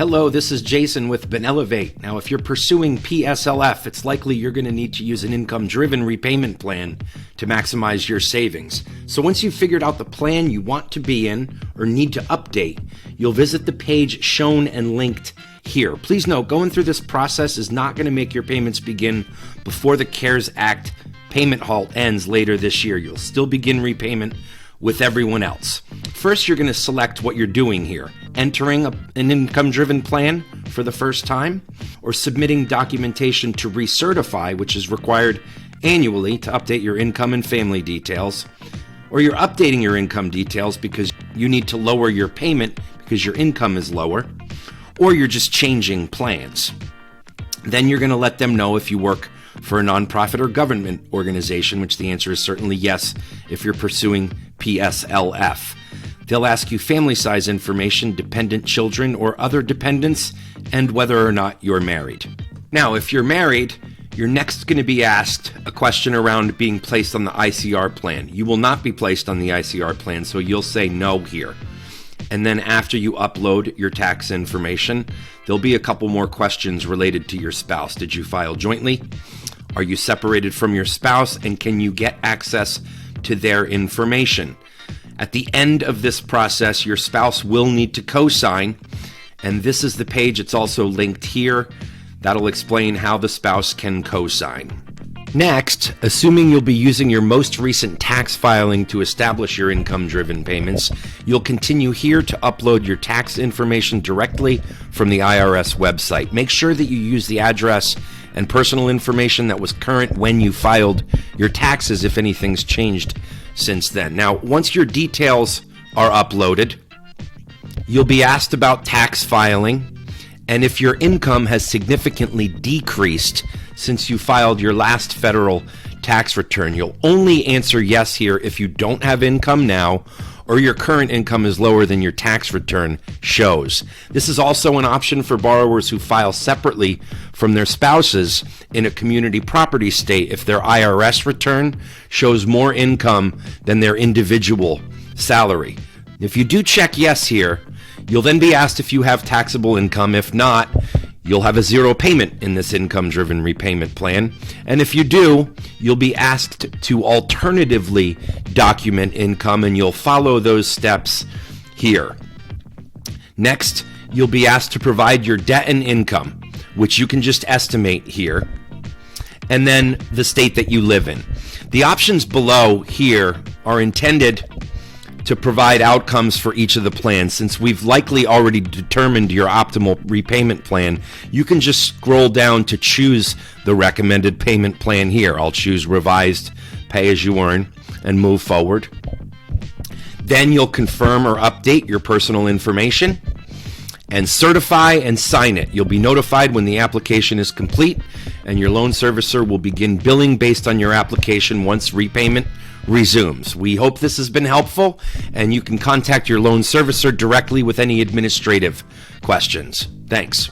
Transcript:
Hello, this is Jason with Benelevate. Now, if you're pursuing PSLF, it's likely you're going to need to use an income-driven repayment plan to maximize your savings. So once you've figured out the plan you want to be in or need to update, you'll visit the page shown and linked here. Please note, going through this process is not going to make your payments begin before the CARES Act payment halt ends later this year. You'll still begin repayment with everyone else. First, you're going to select what you're doing here. Entering an income-driven plan for the first time, or submitting documentation to recertify, which is required annually to update your income and family details, or you're updating your income details because you need to lower your payment because your income is lower, or you're just changing plans. Then you're going to let them know if you work for a nonprofit or government organization, which the answer is certainly yes if you're pursuing PSLF. They'll ask you family size information, dependent children or other dependents, and whether or not you're married. Now, if you're married, you're next going to be asked a question around being placed on the ICR plan. You will not be placed on the ICR plan, so you'll say no here. And then after you upload your tax information, there'll be a couple more questions related to your spouse. Did you file jointly? Are you separated from your spouse? And can you get access to their information? At the end of this process, your spouse will need to co-sign, and this is the page. It's also linked here. That'll explain how the spouse can co-sign. Next, assuming you'll be using your most recent tax filing to establish your income-driven payments, you'll continue here to upload your tax information directly from the IRS website. Make sure that you use the address and personal information that was current when you filed your taxes if anything's changed since then. Now, once your details are uploaded, you'll be asked about tax filing, and if your income has significantly decreased since you filed your last federal tax return. You'll only answer yes here if you don't have income now or your current income is lower than your tax return shows. This is also an option for borrowers who file separately from their spouses in a community property state if their IRS return shows more income than their individual salary. If you do check yes here, you'll then be asked if you have taxable income. If not, you'll have a zero payment in this income-driven repayment plan. And if you do, you'll be asked to alternatively document income, and you'll follow those steps here. Next, you'll be asked to provide your debt and income, which you can just estimate here, and then the state that you live in. The options below here are intended to provide outcomes for each of the plans. Since we've likely already determined your optimal repayment plan, you can just scroll down to choose the recommended payment plan here. I'll choose revised pay as you earn and move forward. Then you'll confirm or update your personal information and certify and sign it. You'll be notified when the application is complete, and your loan servicer will begin billing based on your application once repayment resumes. We hope this has been helpful, and you can contact your loan servicer directly with any administrative questions. Thanks.